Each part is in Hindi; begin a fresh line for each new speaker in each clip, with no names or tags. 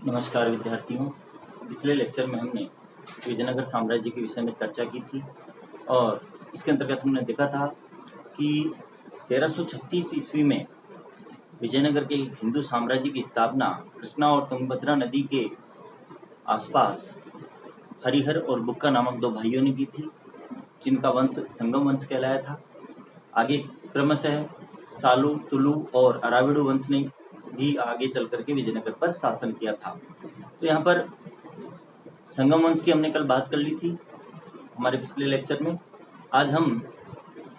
नमस्कार विद्यार्थियों। पिछले लेक्चर में हमने विजयनगर साम्राज्य के विषय में चर्चा की थी और इसके अंतर्गत हमने देखा था कि 1336 ईस्वी में विजयनगर के हिंदू साम्राज्य की स्थापना कृष्णा और तुंगभद्रा नदी के आसपास हरिहर और बुक्का नामक दो भाइयों ने की थी, जिनका वंश संगम वंश कहलाया था। आगे क्रमशः सालू, तुलु और अराविडु वंश ने भी आगे चल करके विजयनगर पर शासन किया था। तो यहाँ पर संगम वंश की हमने कल बात कर ली थी हमारे पिछले लेक्चर में। आज हम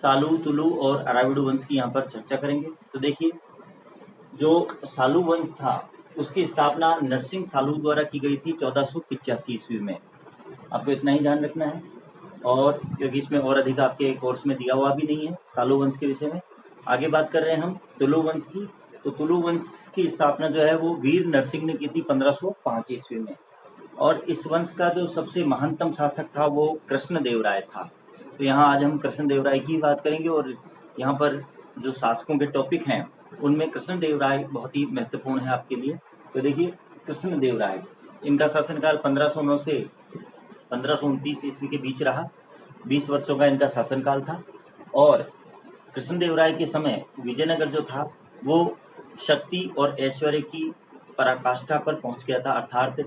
सालू, तुलु और अराविडु वंश की यहाँ पर चर्चा करेंगे। तो देखिए, जो सालू वंश था उसकी स्थापना नरसिंह सालू द्वारा की गई थी 1485 ईस्वी में। आपको इतना ही ध्यान रखना है, और क्योंकि इसमें और अधिक आपके कोर्स में दिया हुआ भी नहीं है सालू वंश के विषय में। आगे बात कर रहे हैं हम तुलु वंश की। तो तुलु वंश की स्थापना जो है वो वीर नरसिंह ने की थी 1505 ईस्वी में, और इस वंश का जो सबसे महानतम शासक था वो कृष्णदेव राय था। तो यहाँ आज हम कृष्णदेव राय की बात करेंगे, और यहाँ पर जो शासकों के टॉपिक हैं उनमें कृष्णदेव राय बहुत ही महत्वपूर्ण है आपके लिए। तो देखिए, कृष्णदेव राय, इनका शासनकाल 1509 से 1529 ईस्वी के बीच रहा। 20 वर्षों का इनका शासनकाल था, और कृष्णदेव राय के समय विजयनगर जो था वो शक्ति और ऐश्वर्य की पराकाष्ठा पर पहुंच गया था। अर्थात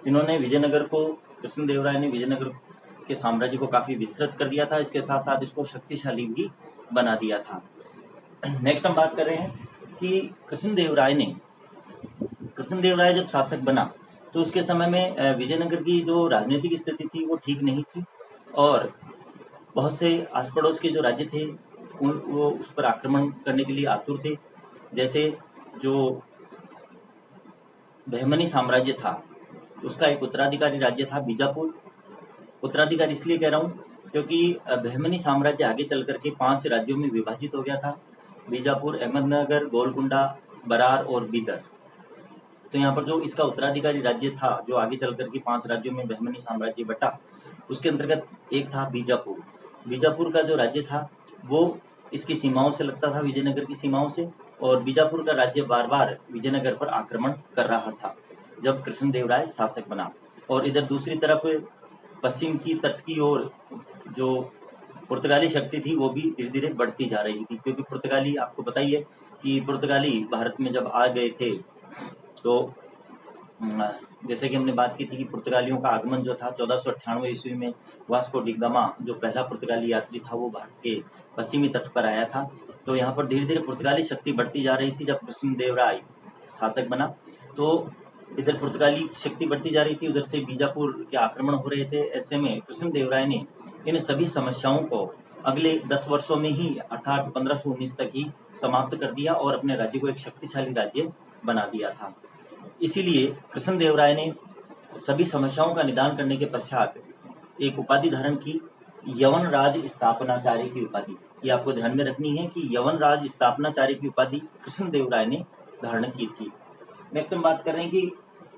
इन्होंने विजयनगर को, कृष्णदेव राय ने विजयनगर के साम्राज्य को काफी विस्तृत कर दिया था, इसके साथ साथ इसको शक्तिशाली भी बना दिया था। नेक्स्ट हम बात कर रहे हैं कि कृष्णदेव राय जब शासक बना तो उसके समय में विजयनगर की जो राजनीतिक स्थिति थी वो ठीक नहीं थी, और बहुत से आस पड़ोस के जो राज्य थे वो उस पर आक्रमण करने के लिए आतुर थे। जैसे जो बहमनी साम्राज्य था उसका एक उत्तराधिकारी राज्य था बीजापुर। उत्तराधिकारी इसलिए कह रहा हूँ क्योंकि बहमनी साम्राज्य आगे चल करके 5 राज्यों में विभाजित हो गया था: बीजापुर, अहमदनगर, गोलकुंडा, बरार और बीदर। तो यहाँ पर जो इसका उत्तराधिकारी राज्य था जो आगे चल करके 5 राज्यों में बहमनी साम्राज्य बटा, उसके अंतर्गत एक था बीजापुर। बीजापुर का जो राज्य था वो इसकी सीमाओं से लगता था, विजयनगर की सीमाओं से, और बीजापुर का राज्य बार बार विजयनगर पर आक्रमण कर रहा था जब कृष्णदेव राय शासक बना। और इधर दूसरी तरफ पश्चिम की तट की ओर जो पुर्तगाली शक्ति थी वो भी धीरे धीरे बढ़ती जा रही थी, क्योंकि पुर्तगाली, आपको पता ही है कि पुर्तगाली भारत में जब आ गए थे तो जैसे कि हमने बात की थी कि पुर्तगालियों का आगमन जो था 1498 ईस्वी में, वास्को डी गामा जो पहला पुर्तगाली यात्री था वो भारत के पश्चिमी तट पर आया था। तो यहाँ पर धीरे धीरे पुर्तगाली शक्ति बढ़ती जा रही थी जब कृष्णदेव राय शासक बना। तो इधर पुर्तगाली शक्ति बढ़ती जा रही थी, उधर से बीजापुर के आक्रमण हो रहे थे। ऐसे में कृष्णदेव राय ने इन सभी समस्याओं को अगले 10 वर्षों में ही, अर्थात 1519 तक ही समाप्त कर दिया और अपने राज्य को एक शक्तिशाली राज्य बना दिया था। इसीलिए कृष्णदेव राय ने सभी समस्याओं का निदान करने के पश्चात एक उपाधि धारण की, यवन राज स्थापनाचार्य की उपाधि। ये आपको ध्यान में रखनी है कि यवन राज स्थापनाचार्य की उपाधि कृष्णदेव राय ने धारण की थी। नेक्स्ट हम बात कर रहे हैं कि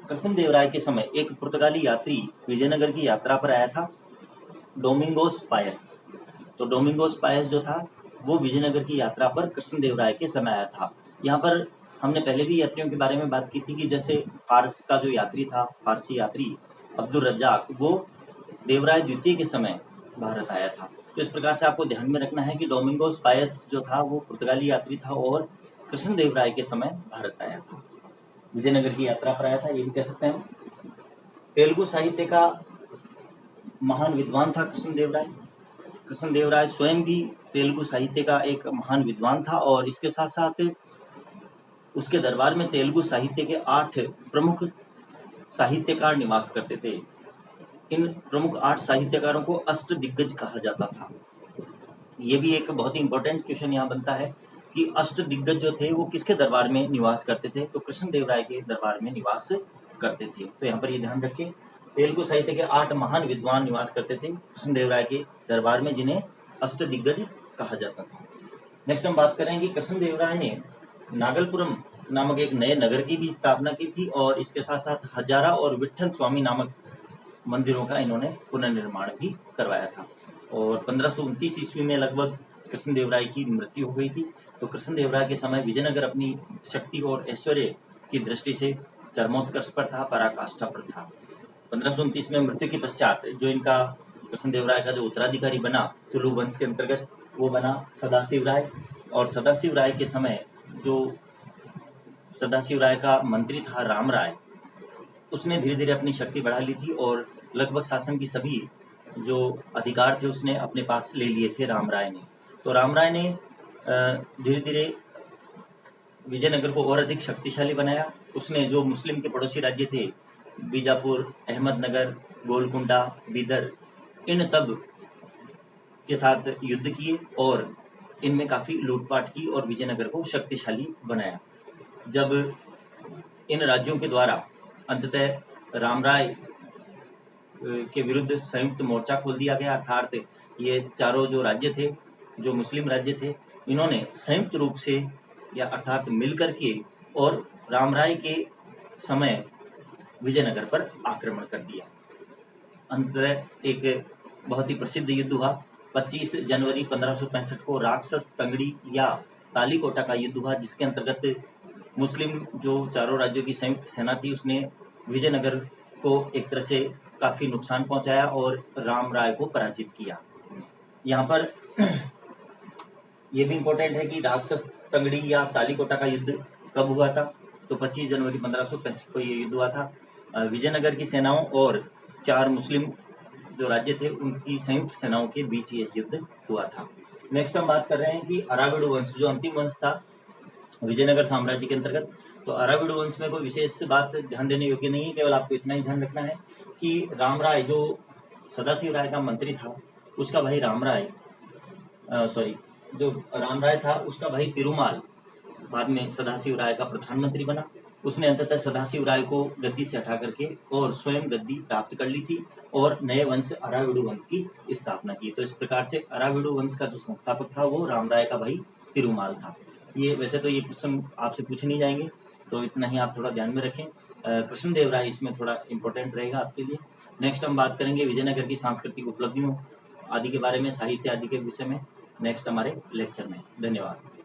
कृष्णदेव राय के समय एक पुर्तगाली यात्री विजयनगर की यात्रा पर आया था, डोमिंगोस पायस। तो डोमिंगोस पायस जो था वो विजयनगर की यात्रा पर कृष्णदेव राय के समय आया था। यहाँ पर हमने पहले भी यात्रियों के बारे में बात की थी कि जैसे फारस का जो यात्री था, फारसी यात्री अब्दुल रज्जाक, वो देवराय द्वितीय के समय भारत आया था। तो इस प्रकार से आपको ध्यान में रखना है कि डोमिंगोस पायस जो था वो पुर्तगाली यात्री था और कृष्णदेव राय के समय भारत आया था, विजयनगर की यात्रा पर आया था, ये भी कह सकते हैं। तेलुगु साहित्य का महान विद्वान था कृष्णदेव राय। कृष्णदेव राय स्वयं भी तेलुगु साहित्य का एक महान विद्वान था, और इसके साथ साथ उसके दरबार में तेलुगु साहित्य के 8 प्रमुख साहित्यकार निवास करते थे। इन प्रमुख 8 साहित्यकारों को अष्ट दिग्गज कहा जाता था। ये भी एक बहुत ही इंपॉर्टेंट क्वेश्चन यहाँ बनता है कि अष्ट दिग्गज जो थे वो किसके दरबार में निवास करते थे? तो कृष्णदेव राय के दरबार में निवास करते थे। तो यहाँ पर ये ध्यान रखें, तेलुगु साहित्य के 8 महान विद्वान निवास करते थे कृष्णदेव राय के दरबार में, जिन्हें अष्ट दिग्गज कहा जाता था। नेक्स्ट हम बात करेंगे कि कृष्णदेव राय ने नागलपुरम नामक एक नए नगर की भी स्थापना की थी, और इसके साथ साथ हजारा और विठल स्वामी नामक मंदिरों का इन्होंने पुनर्निर्माण भी करवाया था। और 1529 ईस्वी में लगभग कृष्णदेव राय की मृत्यु हो गई थी। तो कृष्णदेव राय के समय विजयनगर अपनी शक्ति और ऐश्वर्य की दृष्टि से चरमोत्कर्ष पर था, पराकाष्ठा पर था। 1529 में मृत्यु के पश्चात जो इनका कृष्णदेव राय का जो उत्तराधिकारी बना तुलु वंश के अंतर्गत, वो बना सदाशिव राय। और सदाशिव राय के समय जो सदाशिव राय का मंत्री था राम राय, उसने धीरे धीरे अपनी शक्ति बढ़ा ली थी और लगभग शासन की सभी जो अधिकार थे उसने अपने पास ले लिए थे राम राय ने। तो राम राय ने धीरे धीरे विजयनगर को और अधिक शक्तिशाली बनाया। उसने जो मुस्लिम के पड़ोसी राज्य थे, बीजापुर, अहमदनगर, गोलकुंडा, बीदर, इन सब के साथ युद्ध किए और इनमें काफी लूटपाट की और विजयनगर को शक्तिशाली बनाया। जब इन राज्यों के द्वारा अंततः राम राय के विरुद्ध संयुक्त मोर्चा खोल दिया गया, अर्थात ये चारों जो राज्य थे, जो मुस्लिम राज्य थे, इन्होंने संयुक्त रूप से या अर्थात मिलकर के और राम राय के समय विजयनगर पर आक्रमण कर दिया। अंततः एक बहुत ही प्रसिद्ध युद्ध हुआ। 25 जनवरी 1565 को राक्षस तंगड़ी या तालीकोटा का युद्ध हुआ, जिसके अंतर्गत मुस्लिम जो चारों राज्यों की संयुक्त सेना थी उसने विजयनगर को एक तरह से काफी नुकसान पहुंचाया और राम राय को पराजित किया। यहाँ पर यह भी इम्पोर्टेंट है कि राक्षस तंगड़ी या तालीकोटा का युद्ध कब हुआ था, तो 25 जनवरी 1565 को यह युद्ध हुआ था। विजयनगर की सेनाओं और 4 मुस्लिम जो राज्य थे उनकी संयुक्त सेनाओं के बीच यह युद्ध हुआ था। नेक्स्ट हम बात कर रहे हैं कि अराविड वंश जो अंतिम वंश था विजयनगर साम्राज्य के अंतर्गत। तो अराविड वंश में कोई विशेष बात ध्यान देने योग्य नहीं है, केवल आपको इतना ही ध्यान रखना है कि राम राय जो सदाशिव राय का मंत्री था, उसका भाई राम राय था उसका भाई तिरुमाल बाद में सदाशिव राय का प्रधानमंत्री बना। उसने अंततः सदाशिव राय को गद्दी से हटा करके और स्वयं गद्दी प्राप्त कर ली थी और नए वंश अराविडु वंश की स्थापना की। तो इस प्रकार से अराविडु वंश का जो संस्थापक था वो राम राय का भाई तिरुमाल था। ये वैसे तो ये प्रश्न आपसे पूछ नहीं जाएंगे, तो इतना ही आप थोड़ा ध्यान में रखें। कृष्णदेव राय इसमें थोड़ा इंपॉर्टेंट रहेगा आपके लिए। नेक्स्ट हम बात करेंगे विजयनगर की सांस्कृतिक उपलब्धियों आदि के बारे में, साहित्य आदि के विषय में नेक्स्ट हमारे लेक्चर में। धन्यवाद।